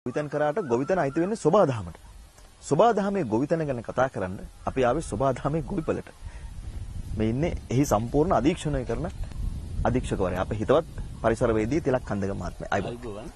ගොවිතැන් කරාට ගොවිතැන අයිති වෙන්නේ සෝබාදහමට. සෝබාදහමේ ගොවිතැන ගැන කතා කරන්න අපි ආවේ සෝබාදහමේ ගොවිපළට. මේ ඉන්නේ එහි සම්පූර්ණ අධීක්ෂණය කරන අධීක්ෂකවරයා. අපේ හිතවත් පරිසරවේදී තිලක් කන්දක මහත්මයා. අයිබෝවන්.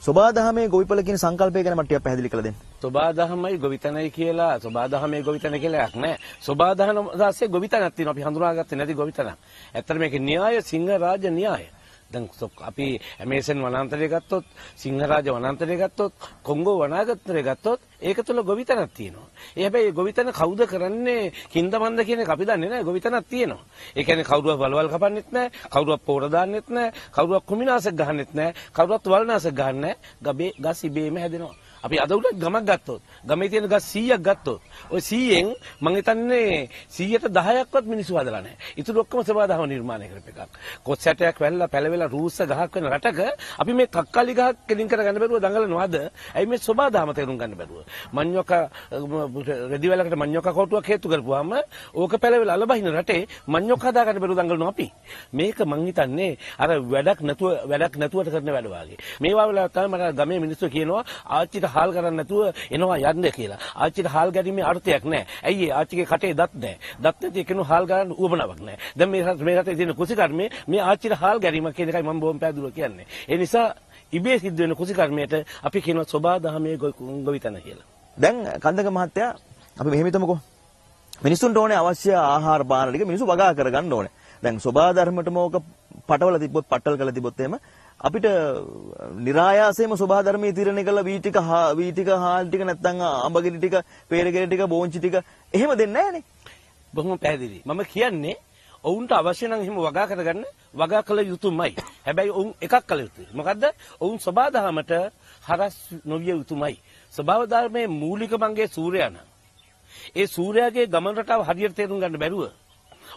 සෝබාදහමේ ගොවිපළ කියන සංකල්පය ගැන මට ටිකක් පැහැදිලි කරලා දෙන්න. සෝබාදහමයි ගොවිතැනයි කියලා සෝබාදහමේ ගොවිතැන කියලා එකක් නැහැ. සෝබාදහම දැස්සේ ගොවිතැනක් තියෙනවා. අපි හඳුනාගත්තේ නැති ගොවිතැනක්. ඇත්තට මේකේ න්‍යාය සිංහ රාජ න්‍යාය. දැන් අපි ඇමේසන් වනාන්තරය ගත්තොත් සිංහරාජ වනාන්තරය ගත්තොත් කොංගෝ වනාන්තරය ගත්තොත් ඒක තුල ගොවිතැනක් තියෙනවා. ඒ හැබැයි ගොවිතැන කවුද කරන්නේ කින්දමන්ද කියන එක අපි දන්නේ නැහැ. ගොවිතැනක් තියෙනවා. ඒ කියන්නේ කවුරුවත් වලවල් කපන්නෙත් නැහැ, කවුරුවත් පෝර දාන්නෙත් නැහැ, කවුරුවත් කුමිනාශක ගහන්නෙත් නැහැ, කවුරුවත් වල්නාශක ගහන්නේ නැහැ. ගස් ඉබේම හැදෙනවා. අපි අද උඩ ගමක් ගත්තොත් ගමේ තියෙන ගස් 100ක් ගත්තොත් ওই 100න් මම හිතන්නේ 100ට 10ක්වත් මිනිස්සු හදලා නැහැ. ඊටු ඔක්කොම සබාදහම නිර්මාණය කරපු එකක්. කොස් සැටයක් වැල්ලා පැලවෙලා රූස්ස ගහක් වෙන රටක අපි මේ කක්කාලි ගහක් කෙලින් කරගන්න බැරුව දඟලනවාද? ඇයි මේ සබාදහම තේරුම් ගන්න බැරුව? මඤ්ඤොක රෙදි වැලකට මඤ්ඤොක කොටුවක් හේතු කරපුවාම ඕක පැලවෙලා අලබහින රටේ මඤ්ඤොක හදාගන්න බැරුව දඟලනවා අපි. මේක මං හිතන්නේ අර වැඩක් නැතුවට කරන වැඩ වාගේ. මේවා වල තමයි මට ගමේ මිනිස්සු කියනවා ආච්චිට හාල් කරන්න නැතුව එනවා යන්න කියලා. ආච්චිට හාල් ගැනීමේ අර්ථයක් නැහැ. ඇයි ආච්චිගේ කටේ දත් නැහැ. දත් නැති කෙනු හාල් ගන්න උවමනාවක් නැහැ. දැන් මේ රටේ තියෙන කුසිකර්මයේ මේ ආච්චිට හාල් ගැනීම කියන එකයි මම බොහොම පැහැදිලිව කියන්නේ. ඒ නිසා ඉබේ සිද්ධ වෙන කුසිකර්මයට අපි කියනවා සෝබාදහමේ ගොවිතැන කියලා. දැන් කන්දක මහත්තයා අපි මෙහෙම හිතමුකෝ. මිනිසුන්ට ඕනේ අවශ්‍ය ආහාර පාන ටික මිනිස්සු වගා කරගන්න ඕනේ. දැන් සෝබාධර්මයටම ඕක පටවල තිබ්බොත් පට්ටල් කරලා තිබ්බොත් එහෙම අපිට નિરાයාසයෙන්ම සෝබාධර්මයේ තීරණය කළ වී ටික හාල් ටික නැත්නම් අඹගිරි ටික පේරගිරි ටික බෝංචි ටික එහෙම දෙන්නේ නැහනේ. බොහොම පැහැදිලි. මම කියන්නේ ඔවුන්ට අවශ්‍ය නම් එහෙම වගා කරගන්න වගා කළ යුතුමයි. හැබැයි ඔවුන් එකක් කළ යුතුයි. මොකද්ද? ඔවුන් සෝබාදහමට හරස් නොවිය යුතුමයි. ස්වභාව ධර්මයේ මූලික මංගේ සූර්යයා නම් ඒ සූර්යාගේ ගමන රටාව හරියට තේරුම් ගන්න බැරුව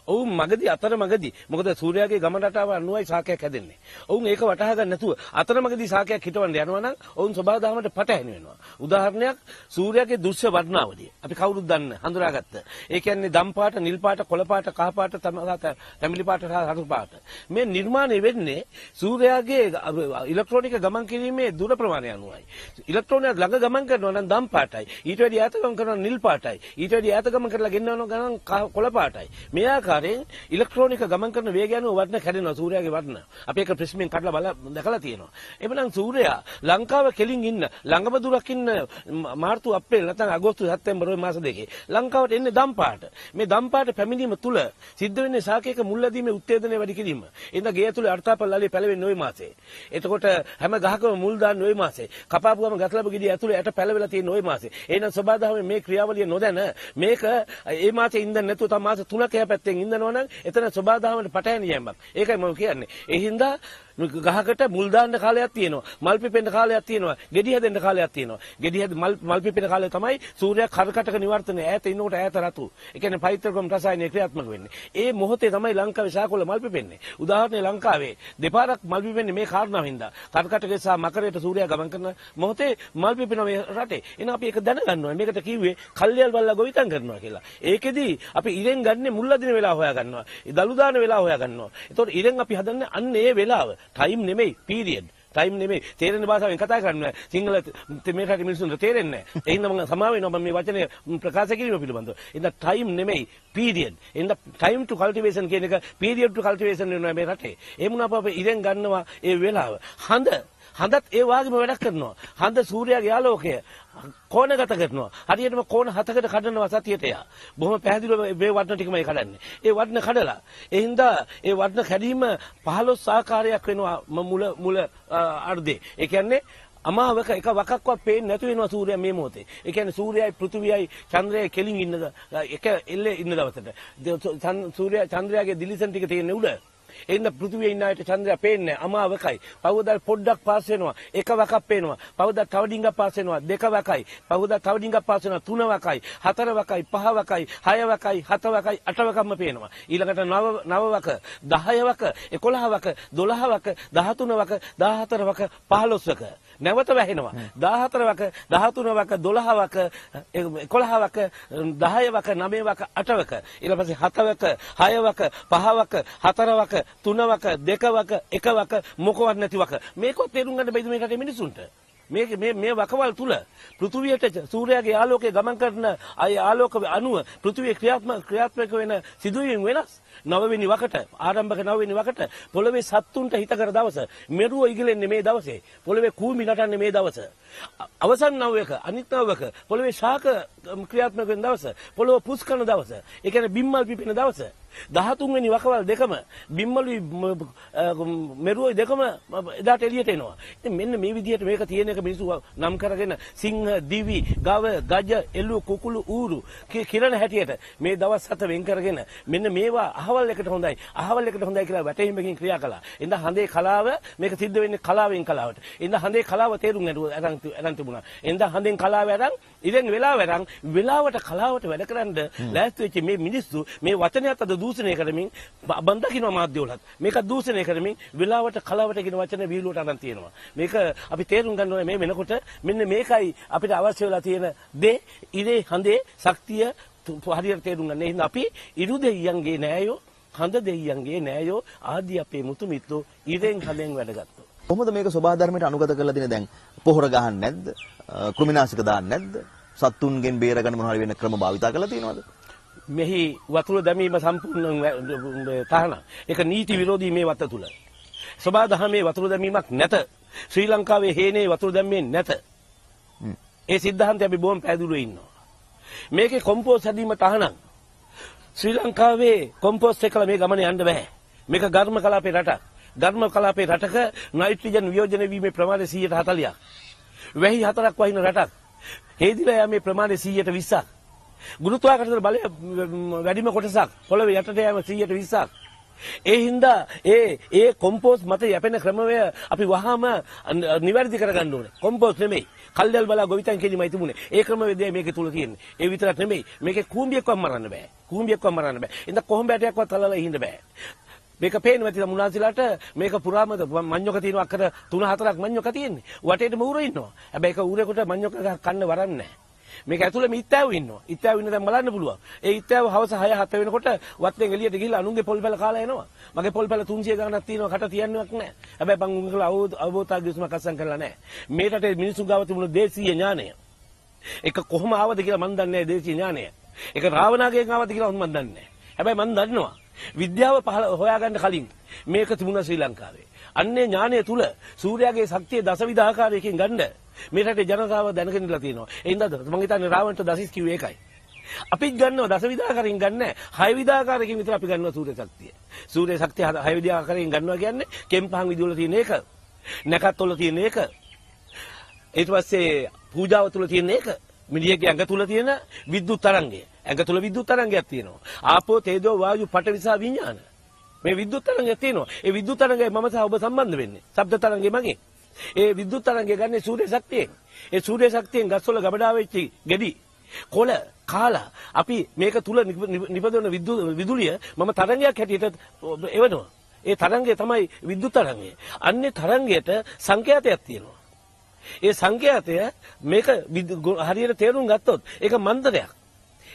ඔවුන් මගදී අතරමගදී මොකද සූර්යාගේ ගමන රටාව අනුවයි ශාකයක් හැදෙන්නේ. ඔවුන් ඒක වටහා ගන්න නැතුව අතරමගදී ශාකයක් හිටවන්න යනවා නම් ඔවුන් ස්වභාවධර්මයට පටහැනි වෙනවා. උදාහරණයක් සූර්යාගේ දෘශ්‍ය වර්ණාවලිය. අපි කවුරුත් දන්න හඳුනාගත්ත. ඒ කියන්නේ දම් පාට, නිල් පාට, කොළ පාට, කහ පාට, තැඹිලි පාට සහ හතු පාට. මේ නිර්මාණය වෙන්නේ සූර්යාගේ ඉලෙක්ට්‍රෝනික ගමන් කිරීමේ දුර ප්‍රමාණය අනුවයි. ඉලෙක්ට්‍රෝනයක් ළඟ ගමන් කරනවා නම් දම් පාටයි. ඊට වැඩි ඈත ගමන් කරනවා නිල් පාටයි. ඊට වැඩි ඈත ගමන් කරලා ගෙන්නනවා ගමන් කොළ පාටයි. මේ ආකාරයෙන් ඉලෙක්ට්‍රෝනික ගමන් කරන වේගය අනුව වර්ණ කැඩෙනවා සූර්යාගේ වර්ණ. අපි ඒක ප්‍රිස්මෙන් කඩලා දැකලා තියෙනවා. එබනම් සූර්යයා ලංකාව කෙලින් ඉන්න ළඟම දුරක් ඉන්න මාර්තු අප්‍රේල් නැත්නම් අගෝස්තු සැප්තැම්බර් ওই මාස දෙකේ ලංකාවට එන්නේ දම් පාට. මේ දම් පාට පැමිණීම තුල සිද්ධ වෙන්නේ ශාකයක මුල්ලැදීමේ උත්තේජනය වැඩි කිරීම. එඳ ගේ ඇතුලේ අර්ථාපල්ලාලේ පැලවෙන්නේ ওই මාසේ. එතකොට හැම ගහකම මුල් දාන්නේ ওই මාසේ. කපාපුවම ගස්ලබ ගෙඩිය ඇතුලේ ඇට පැලවෙලා තියෙන්නේ ওই මාසේ. එහෙනම් සබාධාමයේ මේ ක්‍රියාවලිය නොදැන මේක ඒ මාසේ ඉඳන් නැතුව තම මාස 3ක එහා පැත්තෙන් ඉඳනවා නම් එතන සබාධාමයට පටහැනි යෑමක්. ඒකයි මම කියන්නේ. ඒ හින්දා ගහකට මුල් දාන්න කාලයක් තියෙනවා. මල් පිපෙන්න කාලයක් තියෙනවා. ගෙඩි හැදෙන්න කාලයක් තියෙනවා. ගෙඩි හැද මල් පිපෙන කාලය තමයි සූර්යයා කරකටක නිවර්තනය. ඈත ඉන්නකොට ඈත රතු. ඒ කියන්නේ පෛත්‍රකම් රසායනය ක්‍රියාත්මක වෙන්නේ. ඒ මොහොතේ තමයි ලංකාවේ ශාකවල මල් පිපෙන්නේ. උදාහරණයක් ලංකාවේ දෙපාරක් මල් පිපෙන්නේ මේ කාරණාව හින්දා. කරකටකේ සහ මකරයට සූර්යයා ගමන් කරන මොහොතේ මල් පිපෙන මේ රටේ. එහෙනම් අපි ඒක දැනගන්න ඕනේ. මේකට කිව්වේ කල්යල් බල්ලා ගොවිතැන් කරනවා කියලා. ඒකෙදි අපි ඉරෙන් ගන්නේ මුල් අදින වෙලාව හොයා ගන්නවා. දලු දාන වෙලාව හොයා ගන්නවා. ඒතකොට ඉරෙන් අපි හදන්නේ අන්න ඒ වෙලාව. ටයිම් නෙමෙයි පීරියඩ්. ටයිම් නෙමෙයි. තේරෙන භාෂාවෙන් කතා කරන්නේ සිංහල මේ රටේ මිනිස්සුන්ට තේරෙන්නේ නැහැ. ඒ හින්දා මම සමාව වෙනවා මේ වචනේ ප්‍රකාශ කිරීම පිළිබඳව. එහෙනම් ටයිම් නෙමෙයි පීරියඩ්. එහෙනම් ටයිම් ටු කල්ටිවේෂන් කියන එක පීරියඩ් ටු කල්ටිවේෂන් වෙනවා මේ රටේ. ඒ වුණාම අපි ඉරෙන් ගන්නවා ඒ වෙලාව. හඳත් ඒ වාගේම වැඩක් කරනවා. හඳ සූර්යාගේ ආලෝකය කෝණගත කරනවා. හරියටම කෝණ 7කට කඩනවා සතියට යා. බොහොම පැහැදිලිව මේ වර්ණ ටිකමයි කඩන්නේ. ඒ වර්ණ කඩලා ඒ හින්දා ඒ වර්ණ කැඩීම 15 ආකාරයක් වෙනවා මුල අර්ධේ. ඒ කියන්නේ අමාවක එක වකක්වත් පේන්නේ නැතු වෙනවා සූර්යයා මේ මොහොතේ. ඒ කියන්නේ සූර්යයයි පෘථිවියයි චන්ද්‍රයයි කෙලින් ඉන්න එක එල්ලේ ඉන්න දවසට. චන්ද්‍රයාගේ දිලිසන් ටික තියෙන උඩ. එන්න පෘථිවියේ ඉන්න අයට චන්ද්‍රයා පේන්නේ අමාවකයි. පහවදා පොඩ්ඩක් පාස් වෙනවා. එක වකක් පේනවා. පහවදා තව ඩිංගක් පාස් වෙනවා. දෙක වකයි. පහවදා තව ඩිංගක් පාස් වෙනවා. තුන වකයි. හතර වකයි. පහ වකයි. හය වකයි. හත වකයි. අට වකක්ම පේනවා. ඊළඟට නව වක, 10 වක, 11 වක, 12 වක, 13 වක, 14 වක, 15 වක. නැවත වැහෙනවා. 14 වක, 13 වක, 12 වක, 11 වක, 10 වක, 9 වක, 8 වක. ඊට පස්සේ 7 වක, 6 වක, 5 වක, 4 වක, 3 වක, 2 වක, 1 වක, මොකවත් නැති වක. මේකත් තේරුම් ගන්න බැයිද මේ රටේ මිනිසුන්ට? මේ වකවල් තුල පෘථුවියට සූර්යාගේ ආලෝකයේ ගමන් කරන අය ආලෝක අණුව පෘථුවිය ක්‍රියාත්මක වෙන සිදුවීම් වෙනස්. 9 වෙනි වකට ආරම්භක 9 වෙනි වකට පොළවේ සත්තුන්ට හිතකර දවස. මෙරුව ඉගිලෙන්නේ මේ දවසේ. පොළවේ කූඹි නටන්නේ මේ දවස. අවසන් 9ක අනිත් 9ක පොළවේ ශාක ක්‍රියාත්මක වෙන දවස. පොළව පුස් කරන දවස. ඒ කියන්නේ බිම්මල් පිපෙන දවස. 13 වෙනි වකවල් දෙකම බිම්මලුයි මෙරුවයි දෙකම එදාට එළියට එනවා. ඉතින් මෙන්න මේ විදිහට මේක තියෙන එක මිනිස්සු නම් කරගෙන සිංහ, දිවි, ගව, ගජ, එළු, කුකුළු, ඌරු කිරණ හැටියට මේ දවස් 7 වෙන් කරගෙන මෙන්න මේවා අහවල් එකට හොඳයි. අහවල් එකට හොඳයි කියලා වැටහීමකින් ක්‍රියා කළා. ඉතින් හඳේ කලාව මේක සිද්ධ වෙන්නේ කලාවෙන් කලාවට. ඉතින් හඳේ කලාව තේරුම් අරන් තිබුණා. ඉතින් හඳෙන් කලාව අරන් ඉතින් වෙලාවට කලාවට වැඩ කරන්න ලෑස්ති වෙච්ච මේ මිනිස්සු මේ වචනයත් අද දූෂණය කරමින් බන්දකින්න මාධ්‍යවලත් මේක දූෂණය කරමින් වෙලාවට කලාවට කියන වචන වීලුවට අරන් තියෙනවා. මේක අපි තේරුම් ගන්න ඕනේ මේ වෙනකොට මෙන්න මේකයි අපිට අවශ්‍ය වෙලා තියෙන දේ ඉරේ හඳේ ශක්තිය හරියට තේරුම් ගන්න. එහෙනම් අපි ඉරු දෙයියන්ගේ නෑයෝ හඳ දෙයියන්ගේ නෑයෝ ආදී අපේ මුතු මිත්‍රෝ ඉරෙන් හඳෙන් වැඩගත්තෝ. කොහොමද මේක සබහා ධර්මයට අනුගත කරලා තියෙන්නේ දැන්? පොහොර ගහන්නේ නැද්ද? කෘමිනාශක දාන්නේ නැද්ද? සත්තුන්ගෙන් බේරගන්න මොනවා හරි වෙන ක්‍රම භාවිතා කරලා තියෙනවද? මෙහි වතුර දැමීම සම්පූර්ණ තහනම්. ඒක නීති විරෝධී මේ වත තුල. සබහා දහමේ වතුර දැමීමක් නැත. ශ්‍රී ලංකාවේ හේනේ වතුර දැම්මේ නැත. ඒ සිද්ධාන්තය අපි බොහොම පැහැදිලිව ඉන්නවා. මේකේ කොම්පෝස්ට් හැදීම තහනම්. ශ්‍රී ලංකාවේ කොම්පෝස්ට් එකල මේ ගමන යන්න බෑ. මේක ඝර්ම කලාපේ රටක්. ඝර්ම කලාපේ රටක නයිට්‍රජන් වියෝජනය වීමේ ප්‍රමාණය 140ක්. වැහි 4ක් වහින රටක්. හේදිලා යෑමේ ප්‍රමාණය 120ක්. ගුරුත්වාකර්ෂණ බලය වැඩිම කොටසක් පොළවේ යටට යෑම 120ක්. ඒ හින්දා ඒ කොම්පෝස්ට් මත යැපෙන ක්‍රමවේය අපි වහාම නිවැරදි කරගන්න ඕනේ. කොම්පෝස්ට් නෙමෙයි. කල්යල් බලා ගොවිතැන් කෙලිමයි තිබුණේ. ඒ ක්‍රමවේදය මේකේ තුල තියෙන්නේ. ඒ විතරක් නෙමෙයි. මේකේ කූඹියක්වත් මරන්න බෑ. කූඹියක්වත් මරන්න බෑ. ඉතින් කොහොඹැටයක්වත් තලලා ඉහින්න බෑ. මේක පේන්නේ නැති මුනාසිලාට මේක පුරාම මඤ්ඤොක තියෙන අක්කර 3-4ක් මඤ්ඤොක තියෙන්නේ. වටේටම ඌරෝ ඉන්නවා. හැබැයි ඒක ඌරේකට මඤ්ඤොක කන්න වරන්නේ නැහැ. මේක ඇතුළේ ඉත්තෑවෝ ඉන්නවා. ඉත්තෑවෝ ඉන්න දැන් බලන්න පුළුවන්. ඒ ඉත්තෑවෝ හවස 6-7 වෙනකොට වත්තෙන් එළියට ගිහිල්ලා අනුන්ගේ පොල් පැල කාලා එනවා. මගේ පොල් පැල 300 ගණනක් තියෙනවා කට තියන්නේවත් නැහැ. හැබැයි බං උන්ගල අවබෝධතාවය කිසිමක් අත්සන් කරලා නැහැ. මේ රටේ මිනිසුන් ගාව තිබුණු දේශීය ඥානය. ඒක කොහොම ආවද කියලා මන් දන්නේ නැහැ දේශීය ඥානය. ඒක රාවණාගෙන් ආවද කියලා මන් දන්නේ නැහැ. හැබැයි මන් දන්නවා විද්‍යාව හොයාගන්න කලින් මේක තිබුණා ශ්‍රී ලංකාවේ. අන්නේ ඥානය තුල සූර්යාගේ ශක්තිය දසවිධ ආකාරයකින් ගන්න මේ රටේ ජනතාව දැනගෙන ඉඳලා තියෙනවා. ඒ හින්දාද මම හිතන්නේ රාවණට දසිස් කිව්වේ ඒකයි. අපිත් ගන්නවා දසවිධ ආකාරයෙන් ගන්න නැහැ. හයවිධ ආකාරයකින් විතර අපි ගන්නවා සූර්ය ශක්තිය. සූර්ය ශක්තිය හයවිධ ආකාරයෙන් ගන්නවා කියන්නේ කෙම්පහන් විදුවල තියෙන එක. නැකත් වල තියෙන එක. ඊට පස්සේ පූජාව තුල තියෙන එක. මිනිහගේ ඇඟ තුල තියෙන විද්‍යුත් තරංගය. ඇඟ තුල විද්‍යුත් තරංගයක් තියෙනවා. ආපෝ තේජෝ වායු පඨවි සහ විඥාන. මේ විද්‍යුත් තරංගයක් තියෙනවා. ඒ විද්‍යුත් තරංගය මම සහ ඔබ සම්බන්ධ වෙන්නේ. ශබ්ද තරංගය මගින්. ඒ විද්‍යුත් තරංගය ගන්නේ සූර්ය ශක්තියෙන්. ඒ සූර්ය ශක්තියෙන් ගස්වල ගබඩා වෙච්ච ගෙඩි කොළ කාලා අපි මේක තුල නිපදවන විදුලිය මම තරංගයක් හැටියට එවනවා. ඒ තරංගය තමයි විද්‍යුත් තරංගය. අන්නේ තරංගයට සංකේතයක් තියෙනවා. ඒ සංකේතය මේක හරියට තේරුම් ගත්තොත් ඒක මන්ත්‍රයක්.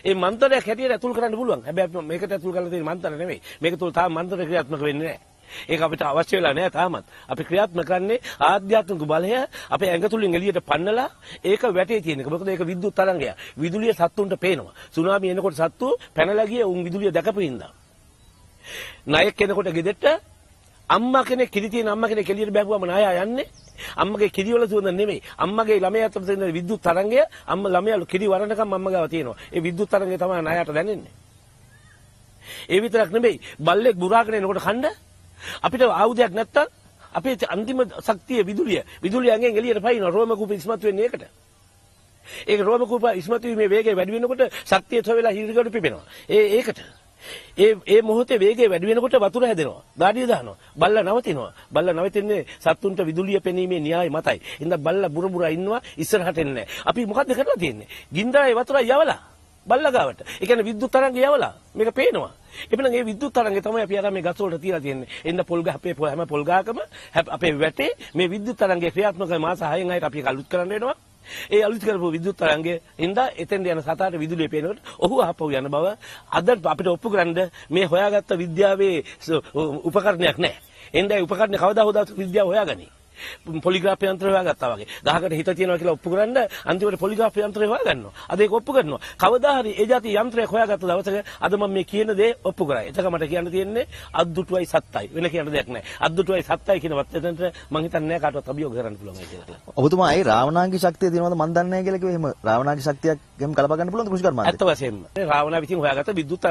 ඒ මන්ත්‍රයක් හැටියට ඇතුල් කරන්න පුළුවන්. හැබැයි මේකට ඇතුල් කරලා තියෙන මන්ත්‍ර නෙමෙයි. මේක තුල තාම මන්ත්‍ර ක්‍රියාත්මක වෙන්නේ නැහැ. ඒක අපිට අවශ්‍ය වෙලා නැහැ තාමත්. අපි ක්‍රියාත්මක කරන්නේ ආධ්‍යාත්මික බලය අපේ ඇඟ තුලින් එළියට පන්නලා ඒක වැටේ තියෙන එක. මොකද ඒක විද්‍යුත් තරංගය. විදුලිය සත්තුන්ට පේනවා. සුනාමි එනකොට සත්තු පැනලා ගිය උන් විදුලිය දැකපු හින්දා. ණයෙක් එනකොට ගෙදෙට්ට අම්මා කෙනෙක් කිරි තියෙන අම්මා කෙනෙක් එළියට බැගුවම ණයා යන්නේ. අම්මගේ කිරි වල සුවඳ නෙමෙයි. අම්මගේ ළමයා අතර තියෙන විද්‍යුත් තරංගය අම්මා ළමයා කිරි වරණකම් අම්මා ගාව තියෙනවා. ඒ විද්‍යුත් තරංගය තමයි ණයට දැනෙන්නේ. ඒ විතරක් නෙමෙයි. බල්ලෙක් බුරාගෙන එනකොට කණ්ඩ අපිට ආයුධයක් නැත්තම් අපේ අන්තිම ශක්තිය විදුලිය ඇඟෙන් එළියට පයින්න රෝම කූප ඉස්මතු වෙන්නේ ඒකට. ඒක රෝම කූප ඉස්මතු වීමේ වේගය වැඩි වෙනකොට ශක්තිය තව වෙලා හිරිගඩු පිපෙනවා. ඒකට. ඒ මොහොතේ වේගය වැඩි වෙනකොට වතුර හැදෙනවා. දාඩිය දානවා. බල්ලා නවතිනවා. බල්ලා නවතින්නේ සත්තුන්ට විදුලිය පෙනීමේ න්‍යාය මතයි. ඉතින් බල්ලා බුරබුරා ඉන්නවා ඉස්සරහට එන්නේ නැහැ. අපි මොකද්ද කරලා තියෙන්නේ? ගින්දරේ වතුරයි යවලා බල්ලා ගාවට. ඒ කියන්නේ විද්‍යුත් තරංගය යවලා මේක පේනවා. එපමණ මේ විද්‍යුත් තරංගය තමයි අපි අර මේ ගස් වලට තියලා තියෙන්නේ. එන්න පොල් ගහ අපේ හැම පොල් ගහකම අපේ වැටේ මේ විද්‍යුත් තරංගය ක්‍රියාත්මක මාස 6න් 6ට අපි අලුත් කරන්න වෙනවා. ඒ අලුත් කරපු විද්‍යුත් තරංගය ඉඳලා එතෙන්ද යන සතාට විදුලිය පේනකොට ඔහු ආපහු යන බව අද අපිට ඔප්පු කරන්න මේ හොයාගත්ත විද්‍යාවේ උපකරණයක් නැහැ. එන්නේ උපකරණ කවදා හොදා විද්‍යාව හොයාගනි. පොලිග්‍රාෆ් යන්ත්‍රය හොයාගත්තා වගේ. ගහකට හිත තියනවා කියලා ඔප්පු කරන්න අන්තිමට පොලිග්‍රාෆ් යන්ත්‍රය හොයාගන්නවා. අද ඒක ඔප්පු කරනවා. කවදා හරි ඒ જાති යන්ත්‍රයක් හොයාගත්ත දවසක අද මම මේ කියන දේ ඔප්පු කරයි. එතක මට කියන්න තියෙන්නේ අද්දුටුවයි සත්තයි. වෙන කියන්න දෙයක් නැහැ. අද්දුටුවයි සත්තයි කියන වචනෙන්ට මම හිතන්නේ නැහැ කාටවත් අභියෝග කරන්න පුළුවන් ඒක කියලා. ඔබතුමා ඒ රාවණාගේ ශක්තිය තියෙනවද මන් දන්නේ නැහැ කියලා කිව්වේ. එහෙම රාවණාගේ ශක්තියක් එහෙම කලප ගන්න පුළුවන්ද කෘෂිකර්මාන්තේ? ඇත්ත වශයෙන්ම රාවණා විසින් හොයාගත්ත විද්‍යුත්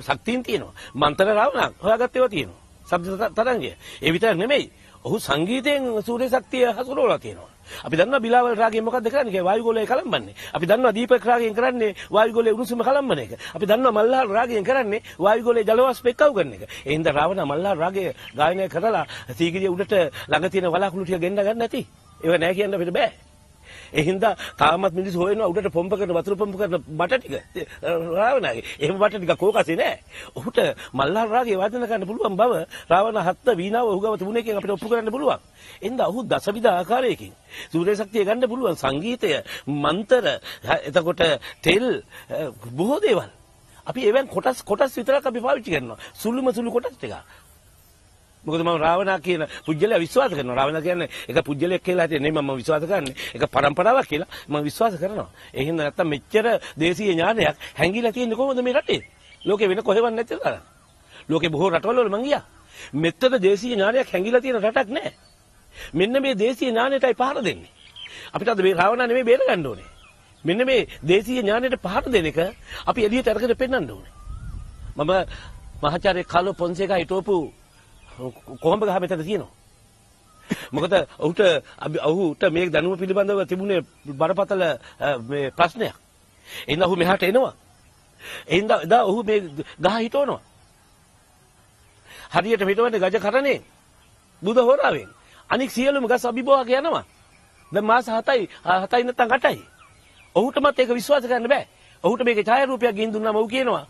ශක්තියින් තියෙනවා. මන්තර රාවණා හොයාගත්ත ඒවා තියෙනවා. ශබ්ද තරංගය. ඒ විතර නෙමෙයි. ඔහු සංගීතයෙන් සූර්ය ශක්තිය හසුරවලා තියෙනවා. අපි දන්නවා බිලාවල් රාගයෙන් මොකද්ද කරන්නේ කියලා වායුගෝලය කලම්බන්නේ. අපි දන්නවා දීපක රාගයෙන් කරන්නේ වායුගෝලයේ උණුසුම කලම්බන එක. අපි දන්නවා මල්ලාල් රාගයෙන් කරන්නේ වායුගෝලයේ ජලවාෂ්ප එක්කව කරන එක. ඒ හින්දා රාවණ මල්ලාල් රාගය ගායනය කරලා සීගිරිය උඩට ළඟ තියෙන වලාකුළු ටික ගෙන්න ගන්න නැති. ඒව නැහැ කියන්න අපිට බෑ. ඒ හින්දා තාමත් මිනිස්සු හොයනවා උඩට පොම්ප කරන වතුර පොම්ප කරන බට ටික රාවණාගේ. එහෙම බට ටික කෝකසේ නෑ. ඔහුට මල්ලාල් රාගය වාදනය කරන්න පුළුවන් බව රාවණ හත්ත වීණාව ඔහු ගාව තිබුණේකින් අපිට ඔප්පු කරන්න පුළුවන්. එඳා ඔහු දසවිධ ආකාරයකින් සූර්ය ශක්තිය ගන්න පුළුවන්. සංගීතය, මන්තර, එතකොට තෙල් බොහෝ දේවල්. අපි එවන් කොටස් විතරක් අපි පාවිච්චි කරනවා. සුළු කොටස් ටික. මොකද මම රාවණා කියන පුජ්‍යලයා විශ්වාස කරනවා. රාවණා කියන්නේ එක පුජ්‍යලයක් කියලා හිතේ නෙමෙයි මම විශ්වාස කරන්නේ. ඒක પરම්පරාවක් කියලා මම විශ්වාස කරනවා. ඒ හින්දා නැත්තම් මෙච්චර දේශීය ඥානයක් හැංගිලා තියෙන්නේ කොහොමද මේ රටේ? ලෝකේ වෙන කොහෙවත් නැති තරම්. ලෝකේ බොහෝ රටවල මං ගියා. මෙතන දේශීය ඥානයක් හැංගිලා තියෙන රටක් නැහැ. මෙන්න මේ දේශීය ඥානයටයි පහර දෙන්නේ. අපිට අද මේ රාවණා නෙමෙයි බේර ගන්න ඕනේ. මෙන්න මේ දේශීය ඥානයට පහර දෙන එක අපි එළියට අරගෙන පෙන්නන්න ඕනේ. මම මහාචාර්ය කාලෝ පොන්සේකා හිටවපු කොහොඹ ගහ මෙතන තියෙනවා. මොකද ඔහුට මේ දැනුම පිළිබඳව තිබුණේ බරපතල මේ ප්‍රශ්නයක්. එහෙනම් ඔහු මෙහාට එනවා. එහෙනම් එදා ඔහු මේ ගහ හිටවනවා. හරියට හිටවන්නේ ගජ කරනේ බුද හොරාවෙන්. අනික සියලුම ගස් අභිභවාග යනවා. දැන් මාස 7යි නැත්නම් 8යි. ඔහුටමත් ඒක විශ්වාස කරන්න බෑ. ඔහුට මේකේ ඡායාරූපයක් ගින් දුන්නාම ඔහු කියනවා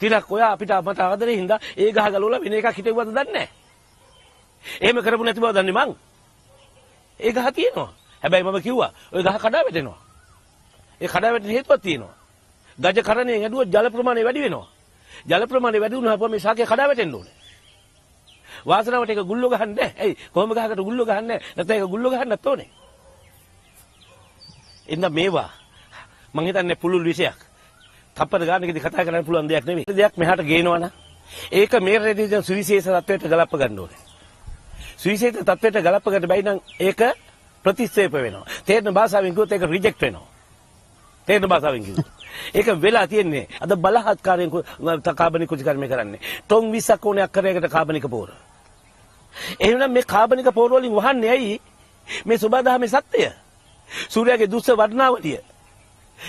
තිලක් ඔයා අපිට මට ආදරේ හින්දා ඒ ගහ ගලවලා වෙන එකක් හිටෙව්වද දන්නේ නැහැ. එහෙම කරපු නැති බව දන්නේ මං. ඒ ගහ තියෙනවා. හැබැයි මම කිව්වා ඔය ගහ කඩා වැටෙනවා. ඒ කඩා වැටෙන හේතුවක් තියෙනවා. ගජ කරණයෙන් ඇදුවොත් ජල ප්‍රමාණය වැඩි වෙනවා. ජල ප්‍රමාණය වැඩි වුණාම මේ ශාකය කඩා වැටෙන්න ඕනේ. වාසනාවට ඒක ගුල්ලෝ ගහන්නේ නැහැ. ඇයි? කොහොම ගහකට ගුල්ලෝ ගහන්නේ නැහැ. නැත්නම් ඒක ගුල්ලෝ ගහන්නත් ඕනේ. එන්න මේවා මං හිතන්නේ පුළුල් විෂයක්. තප්පර ගානකදී කතා කරන්න පුළුවන් දෙයක් නෙවෙයි. දෙයක් මෙහාට ගේනවනම් ඒක මේ රෙදිද සුවිශේෂ තත්වයට ගලප ගන්න ඕනේ. සුවිශේෂ තත්වයට ගලප ගන්න බැයි නම් ඒක ප්‍රතික්ෂේප වෙනවා. තේරෙන භාෂාවෙන් කිව්වොත් ඒක රිජෙක්ට් වෙනවා. තේරෙන භාෂාවෙන් කිව්වොත්. ඒක වෙලා තියෙන්නේ අද බලහත්කාරයෙන් කාබනික කුචිකර්මය කරන්නේ. ටොන් 20ක් ඕනයක් කරේකට කාබනික පොර. එහෙනම් මේ කාබනික පොර වලින් වහන්නේ ඇයි? මේ සබදාමේ සත්‍යය. සූර්යාගේ දුස්ස වර්ණාවලිය.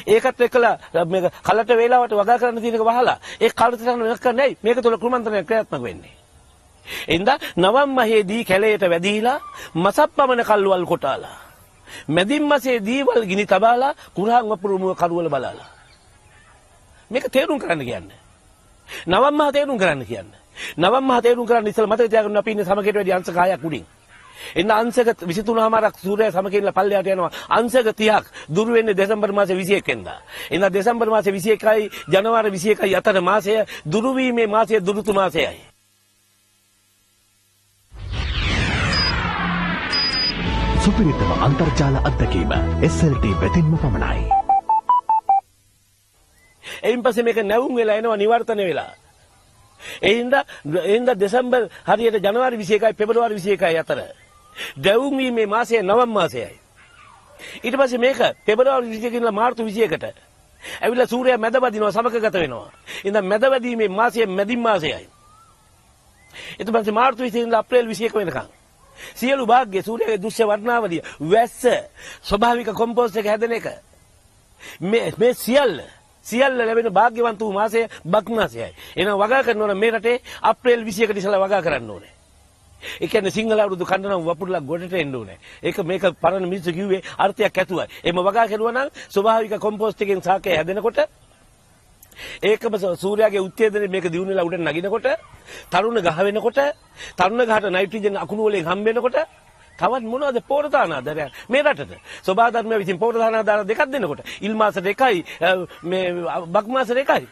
ඒකත් එක්කලා මේක කලට වේලාවට වගා කරන්න තියෙන එක වහලා ඒ කලට කරන වෙනස් කරන්නේ ඇයි? මේක තුළ කුමන්ත්‍රණයක් ක්‍රියාත්මක වෙන්නේ. එඳා නවම් මහේදී කැලයට වැදීලා මසප්පමන කල්වල් කොටාලා මැදින් මාසේ දීවල් ගිනි තබාලා කුරහන් වපුරුමුව කරුවල බලලා මේක තේරුම් කරන්න කියන්නේ. නවම් මහ තේරුම් කරන්න කියන්නේ. නවම් මහ තේරුම් කරන්න ඉස්සෙල්ලා මතක තියාගන්න අපි ඉන්නේ සමකේට වැඩි අංශ 10ක් උඩින්. එන්න අංශක 23මාරක් සූර්යය සමකේලා පල්ලයට යනවා. අංශක 30ක් දුරු වෙන්නේ දෙසැම්බර් මාසේ 21 වෙනිදා. එන්න දෙසැම්බර් මාසේ 21යි ජනවාරි 21යි අතර මාසය දුරු වීමේ මාසය දුරුතු මාසයයි. සුපිරිතම අන්තර්ජාල අත්දැකීම SLT වෙතින්ම පමණයි. එයින් පස්සේ මේක නැවුම් වෙලා එනවා නිවර්තන වෙලා. එයින්ද දෙසැම්බර් හරියට ජනවාරි 21යි පෙබරවාරි 21යි අතර දැවුම් වීමේ මාසය නවම් මාසයයි. ඊට පස්සේ මේක පෙබරවාරි 21 ඉඳලා මාර්තු 21ට ඇවිල්ලා සූර්යයා මැද වදිනවා සමකගත වෙනවා. ඉතින් මැද වැදීමේ මාසය මැදින් මාසයයි. ඊට පස්සේ මාර්තු 20 ඉඳලා අප්‍රේල් 21 වෙනකන් සියලු භාග්‍ය සූර්යගේ දෘශ්‍ය වර්ණාවලිය වැස්ස ස්වභාවික කොම්පෝස්ට් එක හැදෙන එක මේ සියල්ල ලැබෙන භාග්‍යවන්ත වූ මාසය බක් මාසයයි. එහෙනම් වගා කරනවා නම් මේ රටේ අප්‍රේල් 21කට ඉස්සලා වගා කරන්න ඕනේ. ඒ කියන්නේ සිංහල අවුරුදු කන්දනම් වපුරලා ගොඩට එන්න ඕනේ. මේක පරණ මිනිස්සු කිව්වේ අර්ථයක් ඇතුවයි. එහෙම වගා කරුවා නම් ස්වභාවික කොම්පෝස්ට් එකෙන් සාකය හැදෙනකොට ඒකම සූර්යාගේ උත්තේජනය මේක දියුණු වෙලා උඩට නගිනකොට තරුණ ගහ වෙනකොට තරුණ ගහට නයිට්‍රජන් අකුණු වලින් හම්බ වෙනකොට තවත් මොනවද පෝරදානාදාරය මේ රටට සෝබා ධර්මයේ විසින් පෝරදානාදාර දෙකක් දෙනකොට ඉල් මාස දෙකයි මේ බක් මාස දෙකයි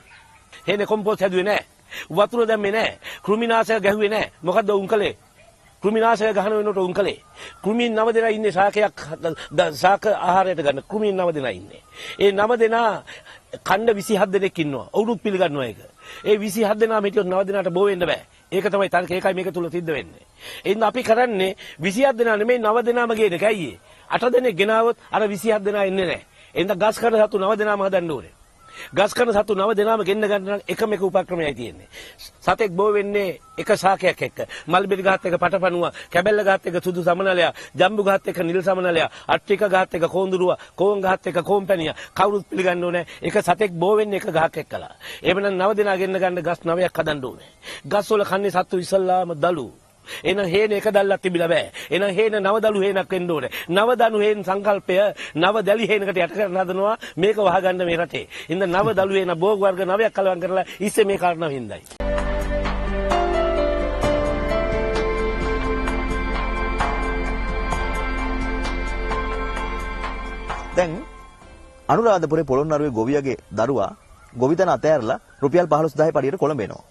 හේනේ කොම්පෝස්ට් හැදුවේ නැහැ වතුර දැම්මේ නැහැ කෘමිනාශක ගැහුවේ නැහැ මොකද්ද උන් කළේ කෘමිනාශක ගහන වෙනකොට උන් කලේ. කෘමීන් 9 දෙනා ඉන්නේ ශාකයක් ශාක ආහාරයට ගන්න. කෘමීන් 9 දෙනා ඉන්නේ. ඒ 9 දෙනා ඛණ්ඩ 27 දෙනෙක් ඉන්නවා. ඔවුනුත් පිළිගන්නවා ඒක. ඒ 27 දෙනාම හිටියොත් 9 දෙනාට බෝ වෙන්න බෑ. ඒක තමයි තර්ක ඒකයි මේක තුල සිද්ධ වෙන්නේ. එහෙනම් අපි කරන්නේ 27 දෙනා නෙමෙයි 9 දෙනාම ගේන එක. ඇයි ඒ? 8 දෙනෙක් ගෙනාවොත් අර 27 දෙනා එන්නේ නැහැ. එහෙනම් ගස් කන සතු 9 දෙනාම හදන්න ඕනේ. ගස් කන සතු 9 දෙනාම ගෙන්න ගන්න එකම එක උපක්‍රමයයි තියෙන්නේ. සතෙක් බෝ වෙන්නේ එක ශාකයක් එක්ක. මල්බෙරි ගහත් එක්ක පටපණුව, කැබැල්ල ගහත් එක්ක සුදු සමනලයා, ජම්බු ගහත් එක්ක නිල් සමනලයා, අට්ටික ගහත් එක්ක කොඳුරුව, කෝන් ගහත් එක්ක කෝම්පැනිය. කවුරුත් පිළිගන්න ඕනේ එක සතෙක් බෝ වෙන්නේ එක ගහක් එක්කලා. එහෙමනම් 9 දෙනා ගෙන්න ගන්න ගස් 9ක් හදන්න ඕනේ. ගස් වල කන්නේ සතු ඉස්සල්ලාම දලු. එහෙනම් හේන එක දැල්ලක් තිබිලා බෑ. එහෙනම් හේන නවදලු හේනක් වෙන්න ඕනේ. නවදනු හේන සංකල්පය නවදලි හේනකට යට කරන හදනවා මේක වහගන්න මේ රටේ. ඉතින් නවදලු හේන භෝග වර්ග 9ක් කලවම් කරලා ඉස්සේ මේ කාරණාව හින්දායි. දැන් අනුරාධපුරේ පොළොන්නරුවේ ගොවියගේ දරුවා ගොවිතැන අතෑරලා රුපියල් 15000 පඩියට කොළඹ එනවා.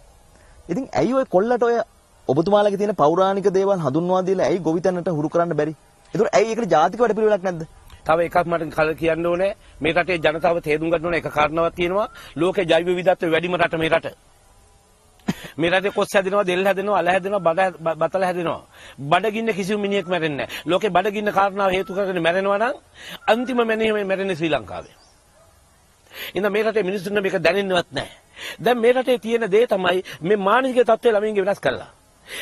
ඉතින් ඇයි ඔය කොල්ලට ඔය ඔබතුමාලගේ තියෙන පෞරාණික දේවල් හඳුන්වා දීලා ඇයි ගොවිතැනට හුරු කරන්න බැරි? ඒතර ඇයි ඒකට ජාතික වැඩපිළිවෙලක් නැද්ද? තව එකක් මට කල කියන්න ඕනේ මේ රටේ ජනතාව තේරුම් ගන්න ඕනේ එක කාරණාවක් තියෙනවා ලෝකේ ජෛව විවිධත්වය වැඩිම රට මේ රට. මේ රටේ කොස් හැදෙනවා, දෙල් හැදෙනවා, අල හැදෙනවා, බතල හැදෙනවා. බඩගින්න කිසිම මිනිහෙක් මැරෙන්නේ නැහැ. ලෝකේ බඩගින්න කාරණාව හේතු කරගෙන මැරෙනවා නම් අන්තිම මැනීමේ මැරෙන්නේ ශ්‍රී ලංකාවේ. ඉතින් මේ රටේ මිනිස්සුන්ට මේක දැනෙන්නවත් නැහැ. දැන් මේ රටේ තියෙන දේ තමයි මේ මානසික තත්ත්වය ළමයින්ගේ වෙනස් කරලා.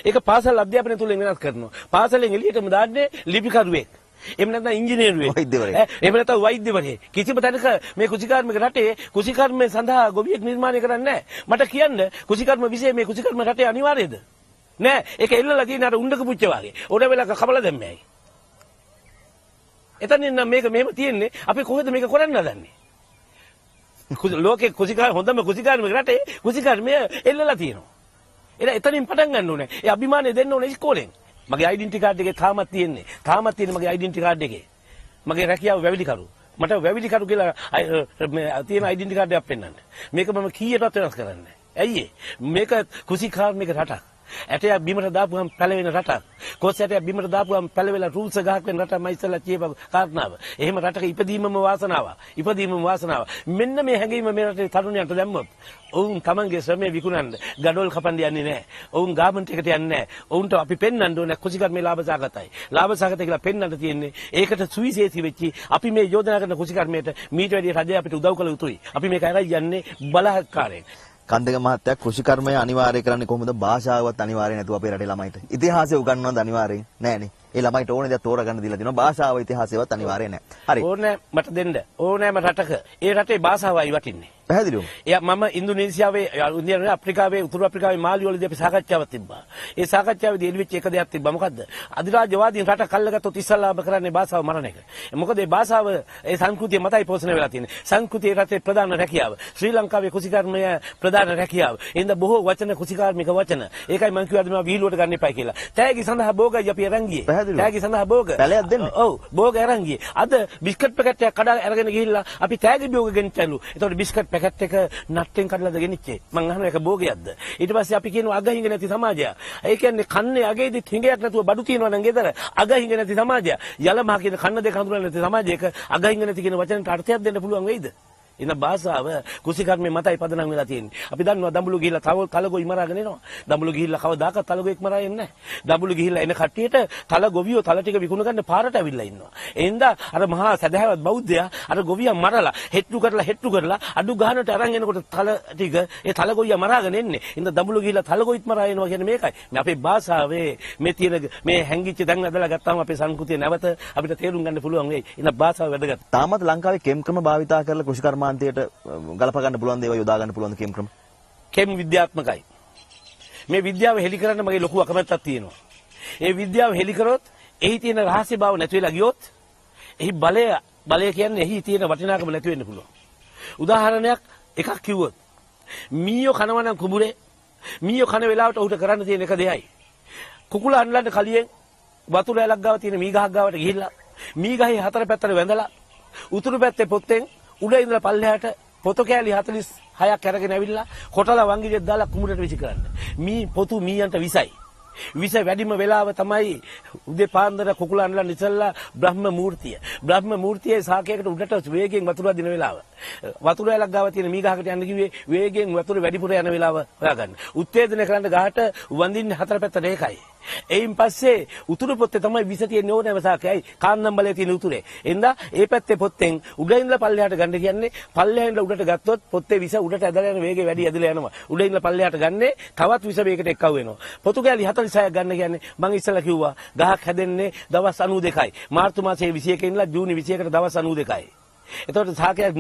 ඒක පාසල් අධ්‍යාපනය තුලින් වෙනස් කරනවා. පාසලෙන් එළියටම දාන්නේ ලිපිකරුවෙක්. එහෙම නැත්නම් ඉංජිනේරුවෙක්. වෛද්‍යවරයෙක්. එහෙම නැත්නම් වෛද්‍යවරයෙක්. කිසිම තැනක මේ කුසිකාර්මික රටේ කුසිකර්මය සඳහා ගොවියෙක් නිර්මාණය කරන්නේ නැහැ. මට කියන්න කුසිකර්ම විෂය මේ කුසිකර්ම රටේ අනිවාර්යද? නෑ. ඒක එල්ලලා තියෙන අර උණ්ඩක පුච්ච වගේ. ඕන වෙලාවක කපලා දැම්මයි. එතනින් නම් මේක මෙහෙම තියෙන්නේ අපි කොහෙද මේක කරන්න හදන්නේ? ලෝකේ කුසිකාර හොඳම කුසිකාර්මික රටේ කුසිකර්මය එල්ලලා තියෙනවා. එතනින් පටන් ගන්න ඕනේ. ඒ අභිමානය දෙන්න ඕනේ ඉස්කෝලෙන්. මගේ ඩෙන්ටිටි කාඩ් එකේ තාමත් තියෙන්නේ මගේ ඩෙන්ටිටි කාඩ් එකේ. මගේ රැකියාව වැවිලිකරු. මට වැවිලිකරු කියලා තියෙන ඩෙන්ටිටි කාඩ් එකක් පෙන්නන්න. මේක මම කීයටවත් වෙනස් කරන්නේ නැහැ. ඇයි මේක කුසිකාර්මික රටක්. ඇටයක් බිමට දාපුවම පැලවෙන රටක්. කොස් ඇටයක් බිමට දාපුවම පැලවෙලා රූල්ස් ගහක් වෙන රටක් මම ඉස්සෙල්ලා කියපු කාරණාව. එහෙම රටක ඉපදීමම වාසනාව. මෙන්න මේ හැඟීම මේ රටේ තරුණයන්ට දැම්මොත් ඔවුන් තමන්ගේ ශ්‍රමය විකුණන්න ගඩොල් කපන්න යන්නේ නැහැ. ඔවුන් ගාමන්ට් එකට යන්නේ නැහැ. ඔවුන්ට අපි පෙන්වන්න ඕනේ කුසිකර්මේ ලාභසහගතයි. ලාභසහගතයි කියලා පෙන්වන්න තියෙන්නේ. ඒකට සුවිශේෂී වෙච්චි අපි මේ යෝජනා කරන කුසිකර්මයට මීට වැඩිය රජය අපිට උදව් කළ යුතුයි. අපි මේක අරයි යන්නේ බලහත්කාරයෙන්. කන්දක මහත්තයා කෘෂිකර්මය අනිවාර්ය කරන්නේ කොහොමද? භාෂාවත් අනිවාර්ය නැතුව අපේ රටේ ළමයිට. ඉතිහාසය උගන්වනවද අනිවාර්යෙන්? නෑනේ. ඒ ළමයිට ඕනේ දේ තෝරගන්න දීලා තියෙනවා. භාෂාව ඉතිහාසයවත් අනිවාර්ය නෑ. හරි. ඕනේ මට දෙන්න. ඕනෑම රටක ඒ රටේ භාෂාවයි වටින්නේ. පැහැදිලිවම. මම ඉන්දුනීසියාවේ අප්‍රිකාවේ උතුරු අප්‍රිකාවේ මාලි වලදී අපි සාකච්ඡාවක් තිබ්බා. ඒ සාකච්ඡාවේදී එළිවෙච්ච එක දෙයක් තිබ්බා. මොකද්ද? අධිරාජ්‍යවාදීන් රටක් අල්ලගත්තොත් ඉස්සල්ලාම කරන්නේ භාෂාව මරණ එක. මොකද මේ භාෂාව ඒ සංස්කෘතිය මතයි පෝෂණය වෙලා තියෙන්නේ. සංස්කෘතිය රටේ ප්‍රධාන රැකියාව. ශ්‍රී ලංකාවේ කුසිකර්මය ප්‍රධාන රැකියාව. එහෙනම් බොහෝ වචන කුසිකාර්මික වචන. ඒකයි මම කිව්වා මේ විහිළුවට ගන්න එපා කියලා. තෑගි සඳහා භෝගයි අපි අරන් ගියේ. තෑගි සඳහා භෝග. පැලයක් දෙන්න. ඔව් භෝග අරන් ගියේ. අද බිස්කට් පැකට් එකක් කඩා අරගෙන ගිහිල්ලා අපි තෑගි භෝග ගෙනිච්චලු. ඒතකොට බිස්කට් පැකට් එක නට්ටෙන් කඩලාද ගෙනිච්චේ. මං අහන එක භෝගයක්ද? ඊට පස්සේ අපි කියනවා අග හිඟ නැති සමාජය. ඒ කියන්නේ කන්නේ අගේදී හිඟයක් නැතුව බඩු තියනවා නම් ගෙදර අග හිඟ නැති සමාජය. යලමහ කියන කන්න දෙක හඳුනන්නේ නැති සමාජයක අග හිඟ නැති කියන වචනට අර්ථයක් දෙන්න පුළුවන් වෙයිද? ඉතින් භාෂාව කුසිකර්මයේ මතයි පදනම් වෙලා තියෙන්නේ. අපි දන්නවා දඹුලු ගිහිල්ලා තලගොයි මරාගෙන එනවා. දඹුලු ගිහිල්ලා කවදාකවත් තලගොයෙක් මරා එන්නේ නැහැ. දඹුලු ගිහිල්ලා එන කට්ටියට තල ගොවියෝ තල ටික විකුණ ගන්න පාරට අවිල්ලා ඉන්නවා. එහෙනම් අර මහා සදහැවත් බෞද්ධයා අර ගොවියා මරලා හෙට්ටු කරලා අඩු ගහනට අරන් එනකොට තල ටික ඒ තල ගොයියා මරාගෙන එන්නේ. ඉතින් දඹුලු ගිහිල්ලා තලගොයිත් මරා එනවා කියන්නේ මේකයි. මේ අපේ භාෂාවේ මේ තියෙන මේ හැංගිච්ච දැන් අදලා ගත්තාම අපේ සංස්කෘතිය නැවත අපිට තේරුම් ගන්න පුළුවන් වෙයි. ඉතින් භාෂාව වැදගත්. තාමත් ලංකාවේ කෙම් ක්‍රම භාවිතා කරලා කෘෂිකර්මාන්තයට ගලප ගන්න පුළුවන් දේවල් යොදා ගන්න පුළුවන් කෙම් ක්‍රම. කෙම් විද්‍යාත්මකයි. මේ විද්‍යාව හෙලි කරන්න මගේ ලොකු අකමැත්තක් තියෙනවා. ඒ විද්‍යාව හෙලි කරොත් එහි තියෙන රහස්‍ය බව නැති වෙලා ගියොත් එහි බලය කියන්නේ එහි තියෙන වටිනාකම නැති වෙන්න පුළුවන්. උදාහරණයක් එකක් කිව්වොත් මීයෝ කනවා නම් කුඹුරේ මීයෝ කන වෙලාවට උහුට කරන්න තියෙන එක දෙයයි. කුකුල අන්ලන්න කලියෙන් වතුර ඇලක් ගාව තියෙන මී ගහක් ගාවට ගිහිල්ලා මී ගහේ හතර පැත්තට වැඳලා උතුරු පැත්තේ පොත්තෙන් උඩ ඉඳලා පල්ලෙහාට පොතු කෑලි 46ක් අරගෙන ඇවිල්ලා කොටලා වංගිජෙත් දාලා කුඹුරට විසි කරන්න. මී පොතු මීයන්ට විසයි. විස වැඩිම වෙලාව තමයි උදේ පාන්දර කුකුල අඬලා ඉස්සෙල්ලා බ්‍රහ්ම මූර්තිය. බ්‍රහ්ම මූර්තියේ සාකයකට උඩට වේගයෙන් වතුර දින වෙලාව. වතුර ඇලක් ගාව තියෙන මී ගහකට යන්න කිව්වේ වේගයෙන් වතුර වැඩිපුර යන වෙලාව හොයාගන්න. උත්තේජනය කරන්න ගහට වඳින්න හතර පැත්තට ඒකයි. එයින් පස්සේ උතුරු පොත්තේ තමයි විස තියෙන ඕනෑම සාකයයි කාන්නම් බලයේ තියෙන උතුරේ. එඳා ඒ පැත්තේ පොත්තෙන් උඩින් ඉඳලා පල්ලෙහාට ගන්න කියන්නේ පල්ලෙහාට උඩට ගත්තොත් පොත්තේ විස උඩට ඇදලා යන වේගය වැඩි ඇදලා යනවා. උඩින් ඉඳලා පල්ලෙහාට ගන්නේ තවත් විස වේගයකට එක්කව වෙනවා. පොතු කැලි 46ක් ගන්න කියන්නේ මම ඉස්සෙල්ලා කිව්වා ගහක් හැදෙන්නේ දවස් 92යි. මාර්තු මාසයේ 21 ඉඳලා ජූනි 21කට දවස් 92යි. එතකොට සාකයක්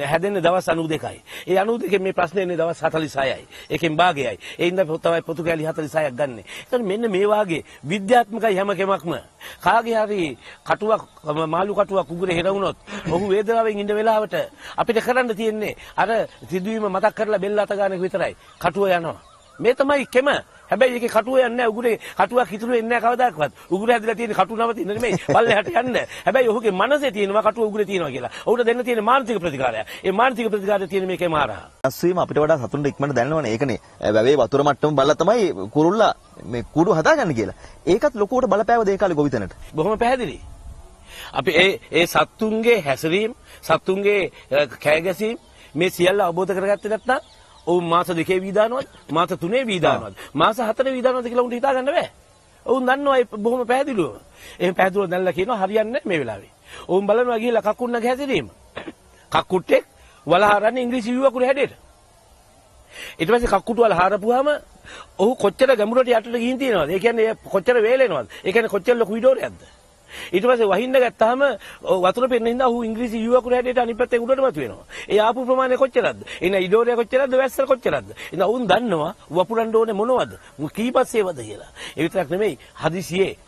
හැදෙන්නේ දවස් 92යි. ඒ 92 මේ ප්‍රශ්නේ එන්නේ දවස් 46යි. ඒකෙන් භාගයයි. ඒ ඉඳන් තමයි පොතු කැලි 46ක් ගන්න. එතකොට මෙන්න මේ වාගේ විද්‍යාත්මකයි හැම කෙමක්ම. කාගේ හරි කටුවක් මාළු කටුවක් උගුරේ හෙරවුනොත් ඔහු වේදනාවෙන් ඉන්න වෙලාවට අපිට කරන්න තියෙන්නේ අර සිදුවීම මතක් කරලා බෙල්ල අත ගන්න එක විතරයි. කටුව යනවා. මේ තමයි කෙම. හැබැයි ඒකේ කටුව යන්නේ නැහැ උගුරේ කටුවක් ඉතුරු වෙන්නේ නැහැ කවදාකවත්. උගුර ඇදලා තියෙන කටුව නවතින්න නෙමෙයි පල්ලෙහාට යන්න. හැබැයි ඔහුගේ මනසේ තියෙනවා කටුව උගුරේ තියෙනවා කියලා. ඔහුට දෙන්න තියෙන මානසික ප්‍රතිකාරය. ඒ මානසික ප්‍රතිකාරය තියෙන මේකේ මාරා. අස්වීම අපිට වඩා සතුන්ට ඉක්මනට දැනනවනේ. ඒකනේ වැවේ වතුර මට්ටම බලලා තමයි කුරුල්ලා මේ කුඩු හදාගන්න කියලා. ඒකත් ලොකුවට බලපෑවද ඒ කාලේ ගොවිතැනට? බොහොම පැහැදිලි. අපි ඒ සත්තුන්ගේ හැසිරීම, සත්තුන්ගේ කෑගැසීම් මේ සියල්ල අවබෝධ කරගත්තේ නැත්නම් ඔවුන් මාස 2 වීදානවත්, මාස 3 වීදානවත්, මාස 4 වීදානවත් කියලා උන්ට හිතා ගන්න බෑ. ඔවුන් දන්නවා ඒ බොහොම පැහැදිලිව. එහෙම පැහැදිලිව දැනලා කියනවා හරියන්නේ නැහැ මේ වෙලාවේ. ඔවුන් බලනවා ගිහිල්ලා කක්කුන්නගේ හැසිරීම. කක්කුට්ටෙක් වලහාරන්නේ ඉංග්‍රීසි විවකුර හැඩයට. ඊට පස්සේ කක්කුට වල හාරපුවාම ඔහු කොච්චර ගැඹුරට යටට ගිහින් තියෙනවද? ඒ කියන්නේ කොච්චර වේලෙනවද? ඒ කියන්නේ කොච්චර ලොකු විඩෝරයක්ද? ඊට පස්සේ වහින්න ගත්තාම වතුර පෙන්න හින්දා ඔහු ඉංග්‍රීසි යුවකුර හැඩයට අනිත් පැත්තෙන් උඩටමත් වෙනවා. ඒ ආපු ප්‍රමාණය කොච්චරද? එන ඉඩෝරය කොච්චරද? වැස්ස කොච්චරද? එන වුන් දන්නවා වපුරන්න ඕනේ මොනවද? කීපස්සේවද කියලා. ඒ විතරක් නෙමෙයි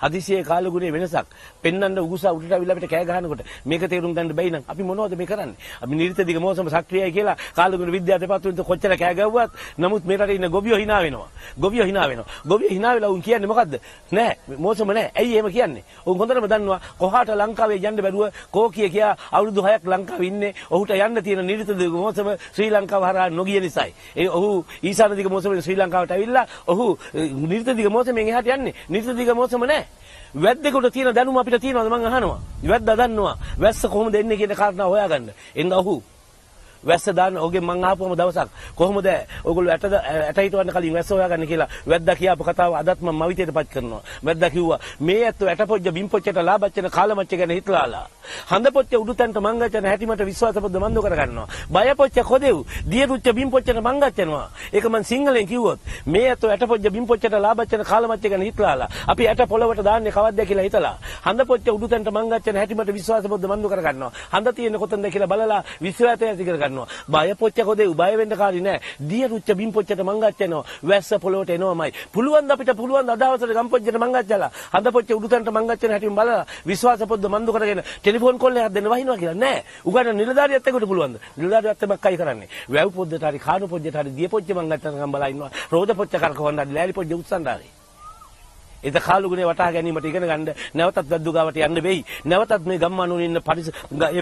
හදිසියේ කාලගුණයේ වෙනසක් පෙන්වන්න උගුසා උඩට අවිලා අපිට කෑ ගහනකොට මේක තේරුම් ගන්න බැයි නම් අපි මොනවද මේ කරන්නේ? අපි නිරිත දිග මොසම සක්‍රියයි කියලා කාලගුණ විද්‍යාව දෙපාර්තමේන්තුව කොච්චර කෑ ගැව්වත් නමුත් මේ රටේ ඉන්න ගොවියෝ hina වෙනවා. ගොවියෝ hina වෙලා උන් කියන්නේ මොකද්ද? නෑ මොසම නෑ. ඇයි එහෙම කියන්නේ? උන් හොඳටම දන්නවා කොහාට ලංකාවේ යන්න බැරුව කෝකිය කියා අවුරුදු 6ක් ලංකාවේ ඉන්නේ. ඔහුට යන්න තියෙන නිරිත දිග මොසම ශ්‍රී ලංකාව හරහා නොගිය නිසායි. ඒ ඔහු ඊසාන දිග මොසම ශ්‍රී ලංකාවට ඇවිල්ලා ඔහු නිරිත දිග මොසමෙන් එහාට යන්නේ. නිරිත දිග මොසම නෑ. වැද්දෙකුට තියෙන දැනුම අපිට තියෙනවද මං අහනවා. වැද්දා දන්නවා වැස්ස කොහොමද එන්නේ කියන කාරණා හොයාගන්න. එන්න ඔහු වැස්ස දාන්න ඔගේ මං ආපුවම දවසක් කොහොමද ඔයගොල්ලෝ ඇට හිටවන්න කලින් වැස්ස හොයාගන්න කියලා වැද්දා කියපු කතාව අදත් මම මවිතේටපත් කරනවා. වැද්දා කිව්වා මේ ඇත්තෝ ඇටපොජ්ජ බිම්පොච්චට ලාබච්චන කාලමච්ච ගැන හිතලාලා. හඳපොච්ච උඩුතන්ට මංගච්චන හැටිමට විශ්වාසපොද්ද මන්දෝ කරගන්නවා. බයපොච්ච කොදෙව් දියරුච්ච බිම්පොච්චට මංගච්චනවා. ඒක මං සිංහලෙන් කිව්වොත් මේ ඇත්තෝ ඇටපොජ්ජ බිම්පොච්චට ලාබච්චන කාලමච්ච ගැන හිතලාලා. අපි ඇට පොළවට දාන්නේ කවද්ද කියලා හිතලා. හඳපොච්ච උඩුතන්ට මංගච්චන හැටිමට විශ්වාසපොද්ද මන්දෝ කරගන්නවා. හඳ තියෙන්නේ කොතනද කියලා බලලා විශ්වාසය ඇති කරගන්නවා. බය පොච්ච කොදේ බය වෙන්න කාරි නෑ. දිය රුච්ච බිම් පොච්චට මංගච්චනවා. වැස්ස පොළොවට එනවමයි. පුළුවන් අපිට පුළුවන් අදවසට ගම් පොච්චට මංගච්චලා. හඳ පොච්ච උඩුතන්ට මංගච්චන හැටිම බලලා විශ්වාස පොද්ද මන්දු කරගෙන ටෙලිෆෝන් කෝල් එකක් දෙන්න වහිනවා කියලා නෑ. උගන්න නිලධාරියත් එක්කට පුළුවන්ද? නිලධාරියත් එක්කයි කරන්නේ. වැව් පොද්දට හරි කාණු පොද්දට හරි දිය පොච්ච මංගච්චනකම් බලා ඉන්නවා. රෝද පොච්ච කරකවන්න හරි ලෑලි පොච්ච උත්සන්න හරි. ඒක කාලුගුණේ වටහා ගැනීමට ඉගෙන ගන්න නැවතත් වැද්දු ගාවට යන්න වෙයි. නැවතත් මේ ගම්මානවල ඉන්න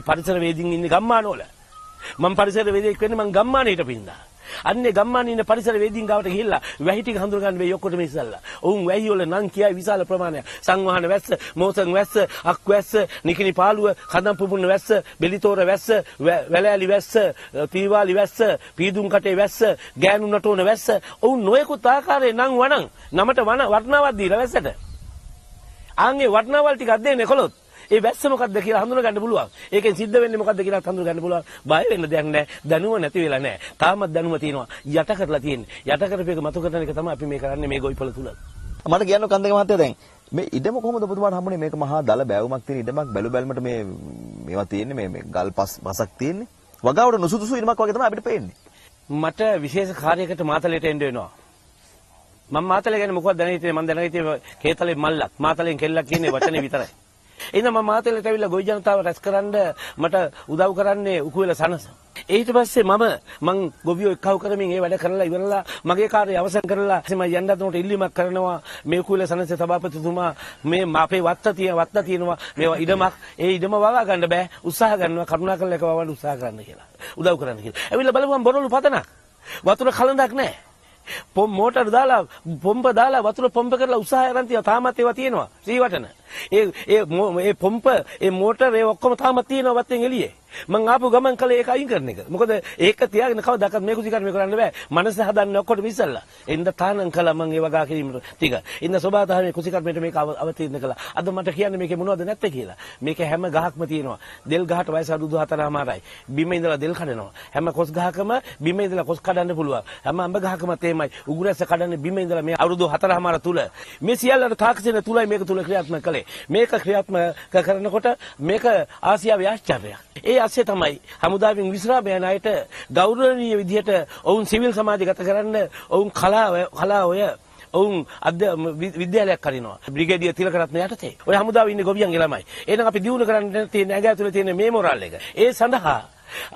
පරිසර වේදින් ඉන්නේ ගම්මානවල. මම පරිසර වේදිකෙක් වෙන්නේ මං ගම්මානේට පින්දා. අන්නේ ගම්මානේ ඉන්න පරිසර වේදින් ගාවට ගිහිල්ලා වැහි ටික හඳුන ගන්න වෙයි ඔක්කොටම ඉස්සල්ලා. ඔවුන් වැහි වල නම් කියයි විශාල ප්‍රමාණයක්. සංවහන වැස්ස, මෝසන් වැස්ස, අක් වැස්ස, නිකිණි පාළුව, කඳම් පුපුන්න වැස්ස, බෙලිතෝර වැස්ස, වැලෑලි වැස්ස, තීවාලි වැස්ස, පීදුම් කටේ වැස්ස, ගෑනු නටෝන වැස්ස. ඔවුන් නොයෙකුත් ආකාරයේ නම් වණන් නමට වර්ණාවක් දීලා වැස්සට. ආන්ගේ වර්ණාවල් ටිකක් දෙන්නේ කොළොත් ඒ වැස්ස මොකද්ද කියලා හඳුනා ගන්න පුළුවන්. ඒකෙන් සිද්ධ වෙන්නේ මොකද්ද කියලා හඳුනා ගන්න පුළුවන්. බය වෙන්න දෙයක් නැහැ. දැනුම නැති වෙලා නැහැ. තාමත් දැනුම තියෙනවා. යට කරලා තියෙන්නේ. යට කරපේක මතු කරන එක තමයි අපි මේ කරන්නේ මේ ගොවිපළ තුල. මට කියන්න කන්දක මහත්තයා දැන් මේ ඉඩම කොහොමද ඔබතුමාට හම්බුනේ? මේක මහා දල බෑවුමක් තියෙන ඉඩමක් බැලු බැලමට මේවා තියෙන්නේ මේ ගල් පසක් තියෙන්නේ. වගාවට නුසුදුසු ඉඩමක් වගේ තමයි අපිට පේන්නේ. මට විශේෂ කාර්යයකට මාතලේට එන්න වෙනවා. මම මාතලේ ගැන මොකක්ද දැන හිටියේ? මම දැන හිටියේ කේතලේ මල්ලක්. මාතලෙන් කෙල්ලක් කියන්නේ වචනේ විතරයි. එහෙනම් මම මාතලේට ඇවිල්ලා ගොවි ජනතාව රැස්කරන්න මට උදව් කරන්නේ උකුවල සනස. ඊට පස්සේ මම ගොවියෝ එක්කව කරමින් ඒ වැඩ කරලා ඉවරලා මගේ කාර්යය අවසන් කරලා මම යන්න හදනකොට ඉල්ලීමක් කරනවා මේ උකුවල සනසේ සභාපතිතුමා මේ අපේ වත්ත තියෙනවා මේවා ඉඩමක් ඒ ඉඩම වවා ගන්න බෑ උත්සාහ කරනවා කරුණාකරලා එක වවන්න උත්සාහ කරන්න කියලා. උදව් කරන්න කියලා. ඇවිල්ලා බලපුවම බොරළු පතනක්. වතුර කලඳක් නැහැ. මෝටර් දාලා පොම්ප දාලා වතුර පොම්ප කරලා උත්සාහය අරන් තියනවා. තාමත් ඒවා තියෙනවා. සීවටන. ඒ පොම්ප ඒ මෝටර් ඒ ඔක්කොම තාමත් තියෙනවා වත්තෙන් එළියේ. මං ආපු ගමන් කළේ ඒක අයින් කරන එක. මොකද ඒක තියාගෙන කවදාකවත් මේ කුසිකර්මය කරන්න බෑ. මනස හදන්න ඔක්කොටම ඉස්සල්ලා. එන්න තානම් කළා මං ඒ වගා කිරීමට ටික. ඉන්න සෝබාධර්මයේ කුසිකර්මයට මේක අවතීර්ණ කළා. අද මට කියන්නේ මේකේ මොනවද නැත්තේ කියලා. මේකේ හැම ගහක්ම තියෙනවා. දෙල් ගහට වයස අවුරුදු 4මාරයි. බිම ඉඳලා දෙල් කඩනවා. හැම කොස් ගහකම බිම ඉඳලා කොස් කඩන්න පුළුවන්. හැම අඹ ගහකම තේමයි. උගුරැස්ස කඩන්නේ බිම ඉඳලා මේ අවුරුදු 4මාර තුල. මේ සියල්ලට තාක්ෂණය තුලයි මේක තුල ක්‍රියාත්මක කළේ. මේක ක්‍රියාත්මක කරනකොට මේක ආසියාවේ ආශ්චර්යයක්. ඒ ASCII තමයි හමුදාවෙන් විශ්‍රාම යන අයට ගෞරවනීය විදිහට ඔවුන් සිවිල් සමාජය ගත කරන්න ඔවුන් කලාව ඔවුන් විද්‍යාලයක් කරිනවා. බ්‍රිගේඩියර් තිලකරත්න යටතේ. ඔය හමුදාවේ ඉන්නේ ගොවියන්ගේ ළමයි. එහෙනම් අපි දිනු කරන්න තියෙන ඇග ඇතුලේ තියෙන මේ මොරල් එක. ඒ සඳහා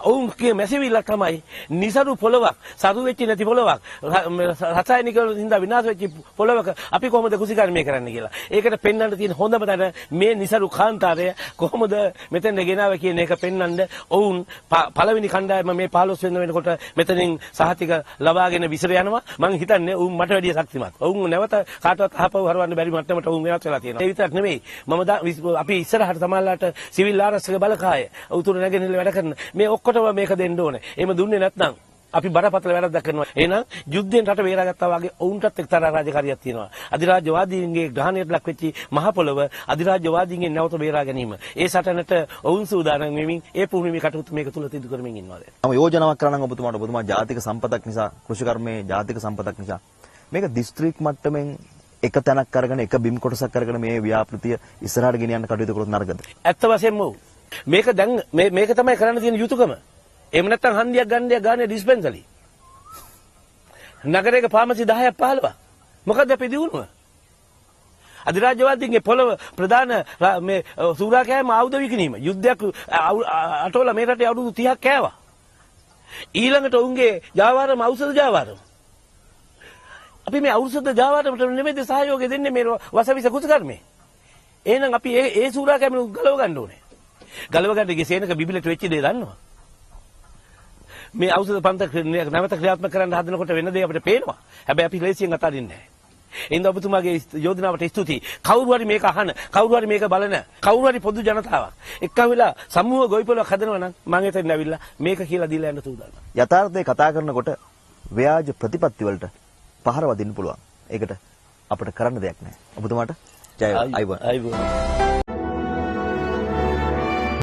ඔවුන්ගේ මැසිවිල්ල තමයි නිසරු පොළවක්, සරු වෙච්ච නැති පොළවක්, රසායනික වලින් විනාශ වෙච්ච පොළවක අපි කොහොමද කුසිකර්මය කරන්න කියලා. ඒකට පෙන්වන්න තියෙන හොඳම තැන මේ නිසරු කාන්තාරය කොහොමද මෙතෙන් ගෙනාව කියන එක පෙන්වන්න ඔවුන් පළවෙනි කණ්ඩායම මේ 15 වෙනකොට මෙතනින් සහතික ලබාගෙන විසිර යනවා. මං හිතන්නේ ඔවුන් මට වැඩිය ශක්තිමත්. ඔවුන් නැවත කාටවත් අහපව හරවන්න බැරි මට්ටමට ඔවුන් වෙනස් වෙලා තියෙනවා. ඒ විතරක් නෙමෙයි. අපි ඉස්සරහට සමාජලාට සිවිල් ආරක්ෂක බලකාය උතුරු නැගෙනහිර වැඩ කරන මේ ඔක්කොටම මේක දෙන්න ඕනේ. එහෙම දුන්නේ නැත්නම් අපි බරපතල වැරද්දක් කරනවා. එහෙනම් යුද්ධයෙන් රට බේරාගත්තා වගේ ඔවුන්ටත් එක්තරා රාජකාරියක් තියෙනවා. අධිරාජ්‍යවාදීන්ගේ ග්‍රහණයට ලක් වෙච්ච මහ පොළව අධිරාජ්‍යවාදීන්ගෙන් නැවත බේරා ගැනීම. ඒ සටනට ඔවුන් සූදානම් වෙමින් ඒ පුහුණුවේ කටයුතු මේක තුල තිදු කරමින් ඉන්නවා දැන්. මම යෝජනාවක් කරනවා ඔබතුමා ජාතික සම්පතක් නිසා කෘෂිකර්මයේ ජාතික සම්පතක් නිසා මේක දිස්ත්‍රික් මට්ටමින් එක තැනක් අරගෙන එක බිම් කොටසක් අරගෙන මේ ව්‍යාපෘතිය ඉස්සරහට ගෙනියන්න කටයුතු කරොත් නරකද? ඇත්ත වශයෙන්ම මේක දැන් මේක තමයි කරන්න තියෙන යුතුයකම. එහෙම නැත්නම් හන්දියක් ගන්න ඩිස්පෙන්සරි. නගරයක ෆාමසි 10ක් 15ක්. මොකද අපි දිනුව? අධිරාජ්‍යවාදීන්ගේ පොළව ප්‍රධාන මේ සූරා කෑම ආයුධ විකිණීම. යුද්ධයක් අටවල මේ රටේ අවුරුදු 30ක් කෑවා. ඊළඟට උන්ගේ ජාවාරම ඖෂධ ජාවාරම. අපි මේ ඖෂධ ජාවාරමට නෙමෙයි සහයෝගය දෙන්නේ මේ වසවිස කුසකර්මේ. එහෙනම් අපි ඒ සූරා කෑම ගලව ගන්න ඕනේ. ගලව ගන්න ගෙසේනක බිබිලට වෙච්ච දේ දන්නවා. මේ ඖෂධ පන්ත නැවත ක්‍රියාත්මක කරන්න හදනකොට වෙන දේ අපිට පේනවා. හැබැයි අපි ලේසියෙන් අතාරින්නේ නැහැ. එහෙනම් ඔබතුමාගේ යෝජනාවට ස්තුතියි. කවුරු හරි මේක අහන, කවුරු හරි මේක බලන, කවුරු හරි පොදු ජනතාවක් එක්ක වෙලා සමූහ ගොවිපළක් හදනවා නම් මම එතන ඇවිල්ලා මේක කියලා දීලා යන්න සූදානම්. යථාර්ථය කතා කරනකොට ව්‍යාජ ප්‍රතිපත්ති වලට පහර වදින්න පුළුවන්. ඒකට අපිට කරන්න දෙයක් නැහැ. ඔබතුමාට ජය අයුබෝවන්.